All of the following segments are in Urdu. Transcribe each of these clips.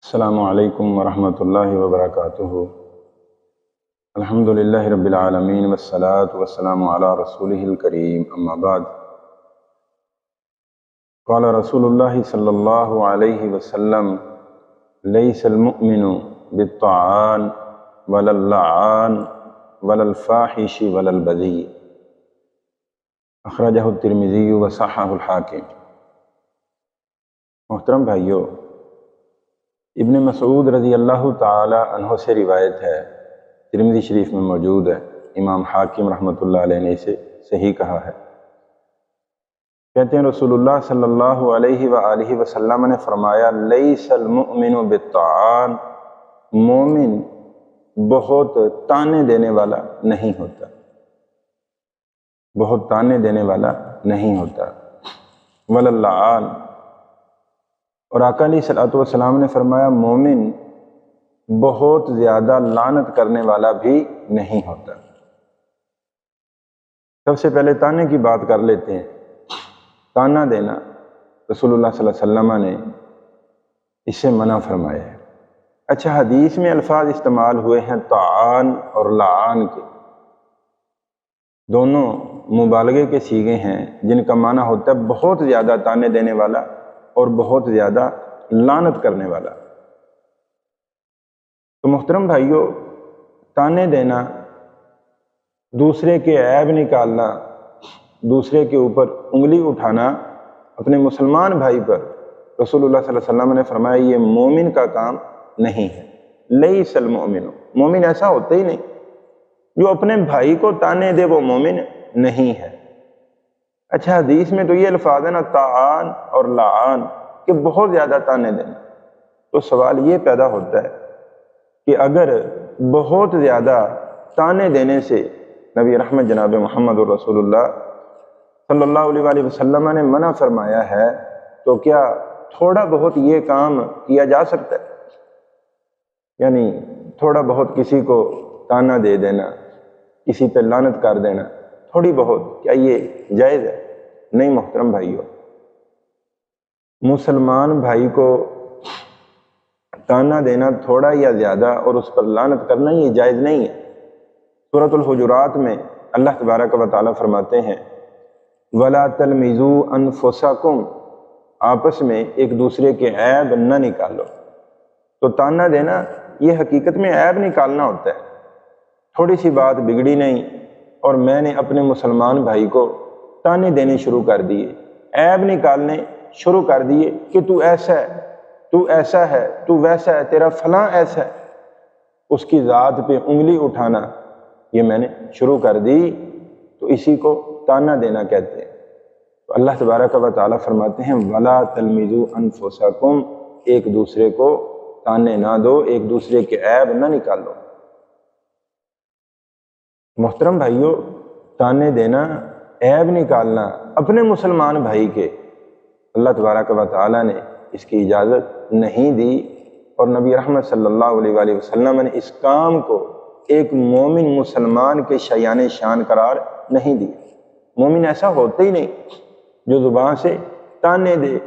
السلام علیکم ورحمۃ اللہ وبرکاتہ۔ الحمد للہ رب العالمین والصلاة والسلام علی رسولہ الکریم، اما بعد۔ قال رسول اللہ صلی اللہ علیہ وسلم: لیس المؤمن بالطعان ولا اللعان ولا الفاحش ولا البذیء، اخرجہ الترمذی وصححہ الحاکم۔ محترم بھائیو، ابن مسعود رضی اللہ تعالی عنہ سے روایت ہے، ترمذی شریف میں موجود ہے، امام حاکم رحمۃ اللہ علیہ نے اسے صحیح کہا ہے۔ کہتے ہیں رسول اللہ صلی اللہ علیہ وآلہ وسلم نے فرمایا: لیس المؤمن بالطعان، مومن بہت تانے دینے والا نہیں ہوتا، بہت تانے دینے والا نہیں ہوتا، ولا اللعان، اور آقا علیہ الصلوۃ والسلام نے فرمایا مومن بہت زیادہ لعنت کرنے والا بھی نہیں ہوتا۔ سب سے پہلے تانے کی بات کر لیتے ہیں۔ تانا دینا رسول اللہ صلی اللہ علیہ وسلم نے اس سے منع فرمایا ہے۔ اچھا، حدیث میں الفاظ استعمال ہوئے ہیں طعان اور لعان کے، دونوں مبالغے کے صیغے ہیں جن کا معنی ہوتا ہے بہت زیادہ تانے دینے والا اور بہت زیادہ لعنت کرنے والا۔ تو محترم بھائیو، تانے دینا، دوسرے کے عیب نکالنا، دوسرے کے اوپر انگلی اٹھانا اپنے مسلمان بھائی پر، رسول اللہ صلی اللہ علیہ وسلم نے فرمایا یہ مومن کا کام نہیں ہے۔ لیس المؤمن، مومن ایسا ہوتا ہی نہیں، جو اپنے بھائی کو تانے دے وہ مومن نہیں ہے۔ اچھا، حدیث میں تو یہ الفاظ ہے نا طعان اور لعان، کہ بہت زیادہ تانے دینا، تو سوال یہ پیدا ہوتا ہے کہ اگر بہت زیادہ تانے دینے سے نبی رحمت جناب محمد رسول اللہ صلی اللہ علیہ وآلہ وسلم نے منع فرمایا ہے، تو کیا تھوڑا بہت یہ کام کیا جا سکتا ہے؟ یعنی تھوڑا بہت کسی کو تانا دے دینا، کسی پہ لعنت کر دینا، تھوڑی بہت، کیا یہ جائز ہے؟ نہیں محترم بھائیو، مسلمان بھائی کو تانا دینا تھوڑا یا زیادہ اور اس پر لعنت کرنا یہ جائز نہیں ہے۔ سورۃ الحجرات میں اللہ تبارک و تعالیٰ فرماتے ہیں: وَلَا تَلْمِزُوا أَنفُسَكُمْ، آپس میں ایک دوسرے کے عیب نہ نکالو۔ تو تانا دینا یہ حقیقت میں عیب نکالنا ہوتا ہے۔ تھوڑی سی بات بگڑی نہیں اور میں نے اپنے مسلمان بھائی کو تانے دینے شروع کر دیے، عیب نکالنے شروع کر دیے کہ تو ایسا ہے، تو ایسا ہے، تو ویسا ہے، تیرا فلاں ایسا ہے، اس کی ذات پہ انگلی اٹھانا یہ میں نے شروع کر دی، تو اسی کو تانا دینا کہتے ہیں۔ تو اللہ تبارک و تعالیٰ فرماتے ہیں: وَلَا تَلْمِزُوا أَنفُسَكُمْ، ایک دوسرے کو تانے نہ دو، ایک دوسرے کے عیب نہ نکالو۔ محترم بھائیو، تانے دینا، عیب نکالنا اپنے مسلمان بھائی کے، اللہ تبارک و تعالیٰ نے اس کی اجازت نہیں دی، اور نبی رحمت صلی اللہ علیہ وآلہ وسلم نے اس کام کو ایک مومن مسلمان کے شایان شان قرار نہیں دی۔ مومن ایسا ہوتا ہی نہیں جو زبان سے تانے دے،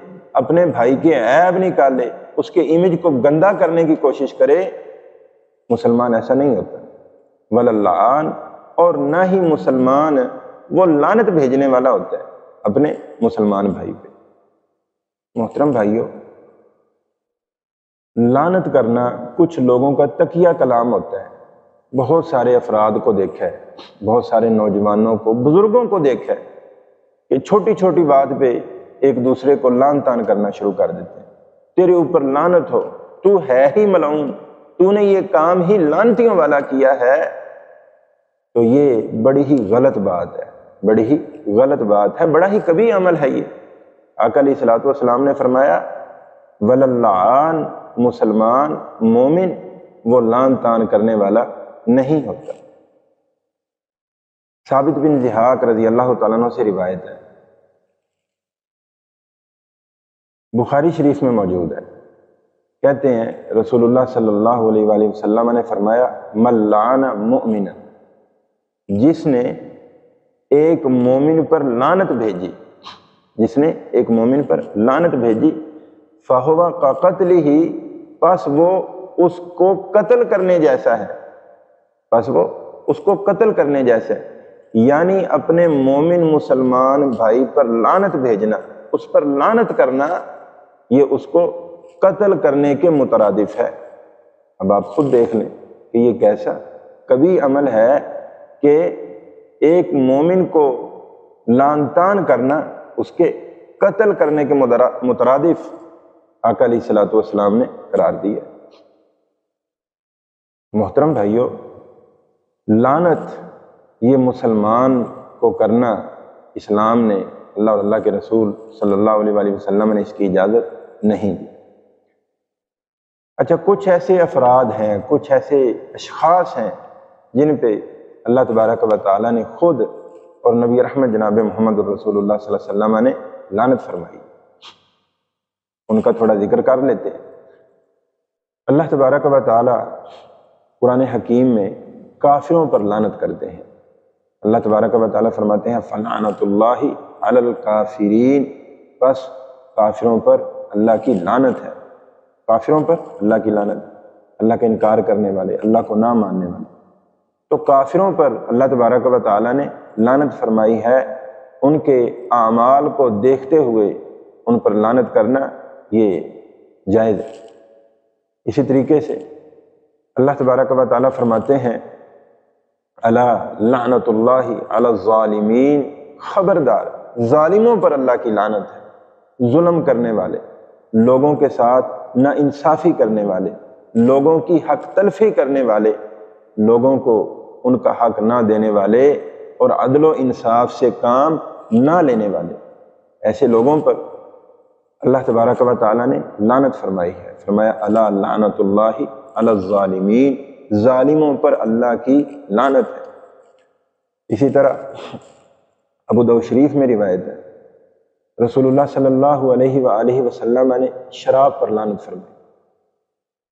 اپنے بھائی کے عیب نکالے، اس کے امیج کو گندا کرنے کی کوشش کرے، مسلمان ایسا نہیں ہوتا۔ ولا اللعان، اور نہ ہی مسلمان وہ لعنت بھیجنے والا ہوتا ہے اپنے مسلمان بھائی پہ۔ محترم بھائیو، لعنت کرنا کچھ لوگوں کا تقیہ کلام ہوتا ہے۔ بہت سارے افراد کو دیکھا ہے، بہت سارے نوجوانوں کو، بزرگوں کو دیکھا ہے کہ چھوٹی چھوٹی بات پہ ایک دوسرے کو لعن طعن کرنا شروع کر دیتے ہیں۔ تیرے اوپر لعنت ہو، تو ہے ہی ملعون، تو نے یہ کام ہی لعنتیوں والا کیا ہے۔ تو یہ بڑی ہی غلط بات ہے، بڑی ہی غلط بات ہے، بڑا ہی کبھی عمل ہے یہ۔ آقا علیہ الصلوۃ والسلام نے فرمایا: ولا اللعان، مسلمان مومن وہ لعن طعن کرنے والا نہیں ہوتا۔ ثابت بن ضحاک رضی اللہ تعالیٰ عنہ سے روایت ہے، بخاری شریف میں موجود ہے، کہتے ہیں رسول اللہ صلی اللہ علیہ وآلہ وسلم نے فرمایا: من لعن مؤمنا، جس نے ایک مومن پر لعنت بھیجی، جس نے ایک مومن پر لعنت بھیجی، فَهُوَ كَقَتْلِهِ، بس وہ اس کو قتل کرنے جیسا ہے، بس وہ اس کو قتل کرنے جیسا ہے۔ یعنی اپنے مومن مسلمان بھائی پر لعنت بھیجنا، اس پر لعنت کرنا، یہ اس کو قتل کرنے کے مترادف ہے۔ اب آپ خود دیکھ لیں کہ یہ کیسا کبھی عمل ہے کہ ایک مومن کو لعن طعن کرنا اس کے قتل کرنے کے مترادف آقا علیہ الصلوۃ والسلام نے قرار دیا۔ محترم بھائیو، لعنت یہ مسلمان کو کرنا اسلام نے، اللہ اور اللہ کے رسول صلی اللہ علیہ وآلہ وسلم نے اس کی اجازت نہیں دی۔ اچھا، کچھ ایسے افراد ہیں، کچھ ایسے اشخاص ہیں جن پہ اللہ تبارک و تعالیٰ نے خود اور نبی رحمت جناب محمد رسول اللہ صلی اللہ علیہ وسلم نے لعنت فرمائی، ان کا تھوڑا ذکر کر لیتے ہیں۔ اللہ تبارک و تعالیٰ قرآن حکیم میں کافروں پر لعنت کرتے ہیں۔ اللہ تبارک و تعالیٰ فرماتے ہیں فلعنۃ اللہ علی الکافرین، بس کافروں پر اللہ کی لعنت ہے، کافروں پر اللہ کی لعنت، اللہ کا انکار کرنے والے، اللہ کو نہ ماننے والے۔ تو کافروں پر اللہ تبارک و تعالیٰ نے لعنت فرمائی ہے، ان کے اعمال کو دیکھتے ہوئے ان پر لعنت کرنا یہ جائز ہے۔ اسی طریقے سے اللہ تبارک و تعالیٰ فرماتے ہیں الا لعنت اللہ علی الظالمین، خبردار ظالموں پر اللہ کی لعنت ہے، ظلم کرنے والے، لوگوں کے ساتھ نا انصافی کرنے والے، لوگوں کی حق تلفی کرنے والے، لوگوں کو ان کا حق نہ دینے والے اور عدل و انصاف سے کام نہ لینے والے، ایسے لوگوں پر اللہ تبارک و تعالیٰ نے لعنت فرمائی ہے۔ فرمایا الا لعنت اللہ علی الظالمین، ظالموں پر اللہ کی لعنت ہے۔ اسی طرح ابو داؤد شریف میں روایت ہے، رسول اللہ صلی اللہ علیہ وآلہ وسلم نے شراب پر لعنت فرمائی،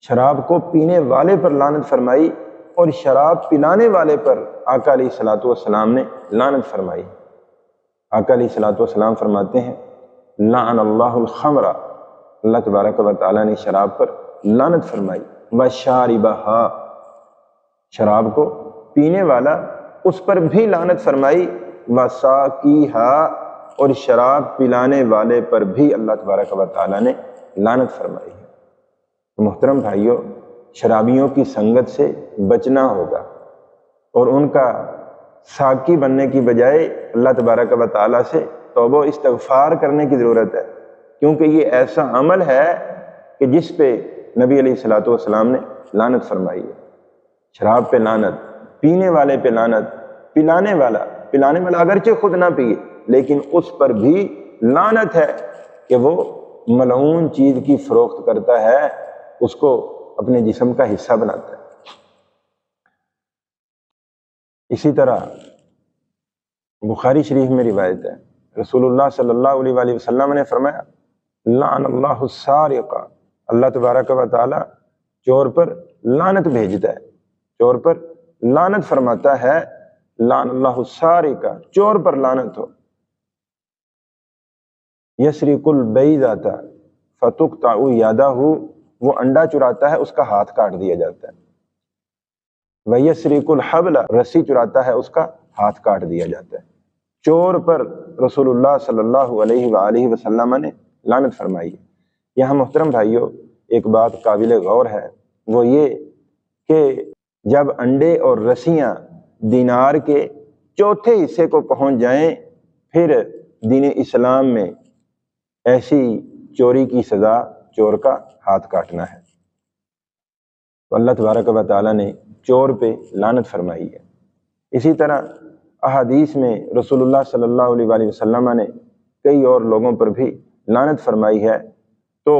شراب کو پینے والے پر لعنت فرمائی، اور شراب پلانے والے پر آقا علیہ الصلوۃ والسلام نے لعنت فرمائی۔ آقا علیہ الصلوۃ والسلام فرماتے ہیں لعن اللہ الخمر، اللہ تبارک و تعالیٰ نے شراب پر لعنت فرمائی، وشاربہا، شراب کو پینے والا اس پر بھی لعنت فرمائی، وساقیہا، اور شراب پلانے والے پر بھی اللہ تبارک و تعالیٰ نے لعنت فرمائی ہے۔ محترم بھائیوں، شرابیوں کی سنگت سے بچنا ہوگا اور ان کا ساقی بننے کی بجائے اللہ تبارک و تعالیٰ سے توبہ و استغفار کرنے کی ضرورت ہے، کیونکہ یہ ایسا عمل ہے کہ جس پہ نبی علیہ الصلوۃ والسلام نے لعنت فرمائی ہے۔ شراب پہ لعنت، پینے والے پہ لعنت، پلانے والا اگرچہ خود نہ پیے لیکن اس پر بھی لعنت ہے کہ وہ ملعون چیز کی فروخت کرتا ہے، اس کو اپنے جسم کا حصہ بناتا ہے۔ اسی طرح بخاری شریف میں روایت ہے، رسول اللہ صلی اللہ علیہ وآلہ وسلم نے فرمایا لعن اللہ السارق، اللہ تبارک و تعالی چور پر لعنت بھیجتا ہے، چور پر لعنت فرماتا ہے، لعن اللہ السارق، چور پر لعنت ہو۔ یسرق البیضۃ فتقطع یدہ، وہ انڈا چراتا ہے، اس کا ہاتھ کاٹ دیا جاتا ہے۔ ویسرق الحبل، رسی چراتا ہے، اس کا ہاتھ کاٹ دیا جاتا ہے۔ چور پر رسول اللہ صلی اللہ علیہ وآلہ وسلم نے لعنت فرمائی ہے۔ یہاں محترم بھائیوں ایک بات قابل غور ہے، وہ یہ کہ جب انڈے اور رسیاں دینار کے چوتھے حصے کو پہنچ جائیں، پھر دین اسلام میں ایسی چوری کی سزا چور کا ہاتھ کاٹنا ہے۔ تو اللہ تبارک و تعالیٰ نے چور پہ لعنت فرمائی ہے۔ اسی طرح احادیث میں رسول اللہ صلی اللہ علیہ وآلہ وسلم نے کئی اور لوگوں پر بھی لعنت فرمائی ہے۔ تو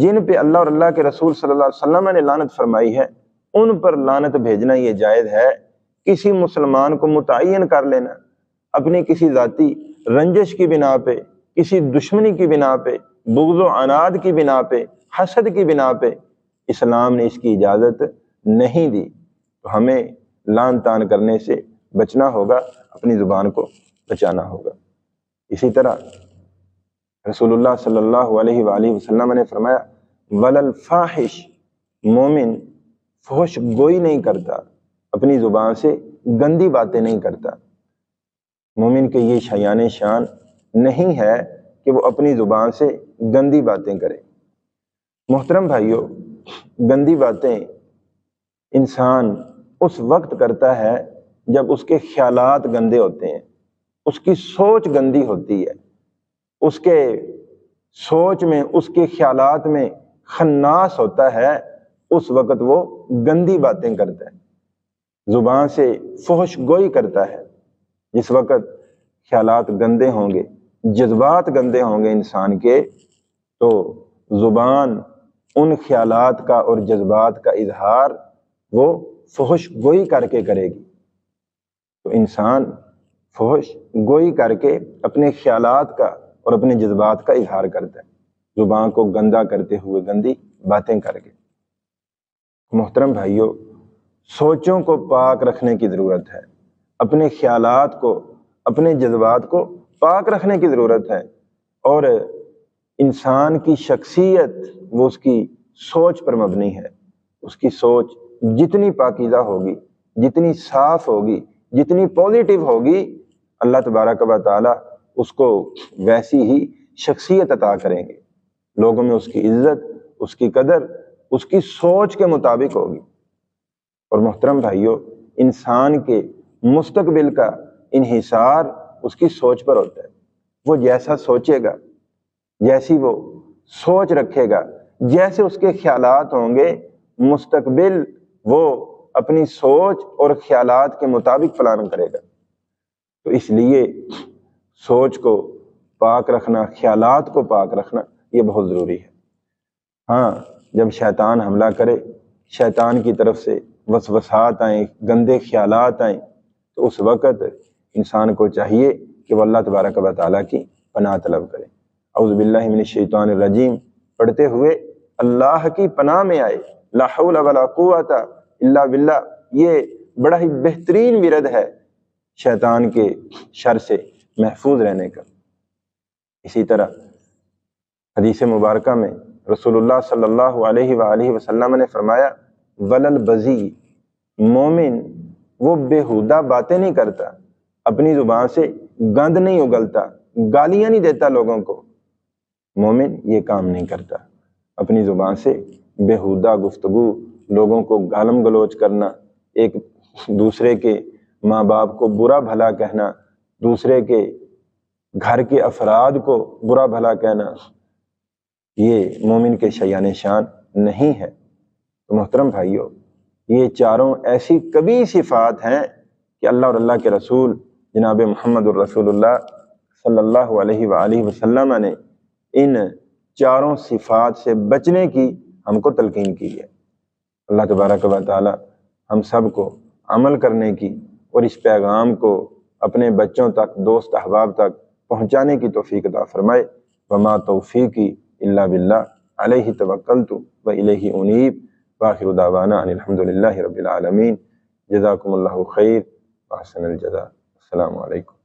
جن پہ اللہ اور اللہ کے رسول صلی اللہ علیہ وسلم نے لعنت فرمائی ہے، ان پر لعنت بھیجنا یہ جائز ہے۔ کسی مسلمان کو متعین کر لینا اپنی کسی ذاتی رنجش کی بنا پہ، کسی دشمنی کی بنا پہ، بغض و عناد کی بنا پہ، حسد کی بنا پہ، اسلام نے اس کی اجازت نہیں دی۔ تو ہمیں لعن طعن کرنے سے بچنا ہوگا، اپنی زبان کو بچانا ہوگا۔ اسی طرح رسول اللہ صلی اللہ علیہ وآلہ وسلم نے فرمایا وللفاحش مومن فحش گوئی نہیں کرتا، اپنی زبان سے گندی باتیں نہیں کرتا۔ مومن کے یہ شایان شان نہیں ہے کہ وہ اپنی زبان سے گندی باتیں کرے۔ محترم بھائیوں، گندی باتیں انسان اس وقت کرتا ہے جب اس کے خیالات گندے ہوتے ہیں، اس کی سوچ گندی ہوتی ہے، اس کے سوچ میں، اس کے خیالات میں خناس ہوتا ہے، اس وقت وہ گندی باتیں کرتا ہے، زبان سے فحش گوئی کرتا ہے۔ جس وقت خیالات گندے ہوں گے، جذبات گندے ہوں گے انسان کے، تو زبان ان خیالات کا اور جذبات کا اظہار وہ فحش گوئی کر کے کرے گی۔ تو انسان فحش گوئی کر کے اپنے خیالات کا اور اپنے جذبات کا اظہار کرتا ہے، زبان کو گندا کرتے ہوئے گندی باتیں کر کے۔ محترم بھائیوں، سوچوں کو پاک رکھنے کی ضرورت ہے، اپنے خیالات کو، اپنے جذبات کو پاک رکھنے کی ضرورت ہے، اور انسان کی شخصیت وہ اس کی سوچ پر مبنی ہے۔ اس کی سوچ جتنی پاکیزہ ہوگی، جتنی صاف ہوگی، جتنی پازیٹیو ہوگی، اللہ تبارک و تعالی اس کو ویسی ہی شخصیت عطا کریں گے۔ لوگوں میں اس کی عزت، اس کی قدر اس کی سوچ کے مطابق ہوگی۔ اور محترم بھائیوں، انسان کے مستقبل کا انحصار اس کی سوچ پر ہوتا ہے۔ وہ جیسا سوچے گا، جیسی وہ سوچ رکھے گا، جیسے اس کے خیالات ہوں گے، مستقبل وہ اپنی سوچ اور خیالات کے مطابق پلان کرے گا۔ تو اس لیے سوچ کو پاک رکھنا، خیالات کو پاک رکھنا یہ بہت ضروری ہے۔ ہاں، جب شیطان حملہ کرے، شیطان کی طرف سے وسوسات آئیں، گندے خیالات آئیں، تو اس وقت انسان کو چاہیے کہ وہ اللہ تبارک و تعالیٰ کی پناہ طلب کرے۔ اعوذ باللہ من الشیطان الرجیم پڑھتے ہوئے اللہ کی پناہ میں آئے، لا حول ولا قوت الا باللہ۔ یہ بڑا ہی بہترین ورد ہے شیطان کے شر سے محفوظ رہنے کا۔ اسی طرح حدیث مبارکہ میں رسول اللہ صلی اللہ علیہ وآلہ وسلم نے فرمایا، ولل بذی، مومن وہ بیہودہ باتیں نہیں کرتا، اپنی زبان سے گند نہیں اگلتا، گالیاں نہیں دیتا لوگوں کو۔ مومن یہ کام نہیں کرتا، اپنی زبان سے بیہودہ گفتگو، لوگوں کو گالم گلوچ کرنا، ایک دوسرے کے ماں باپ کو برا بھلا کہنا، دوسرے کے گھر کے افراد کو برا بھلا کہنا، یہ مومن کے شایان شان نہیں ہے۔ تو محترم بھائیوں، یہ چاروں ایسی کبھی صفات ہیں کہ اللہ اور اللہ کے رسول جناب محمد الرسول اللہ صلی اللہ علیہ وآلہ وسلم نے ان چاروں صفات سے بچنے کی ہم کو تلقین کی ہے۔ اللہ تبارک و تعالی ہم سب کو عمل کرنے کی اور اس پیغام کو اپنے بچوں تک، دوست احباب تک پہنچانے کی توفیق عطا فرمائے۔ وما توفیقی الا باللہ، علیہ توکلت و الیہ انیب، وآخر دعوانا ان الحمد للہ رب العالمین۔ جزاکم اللہ خیر، واحسن الجزاء۔ السلام علیکم۔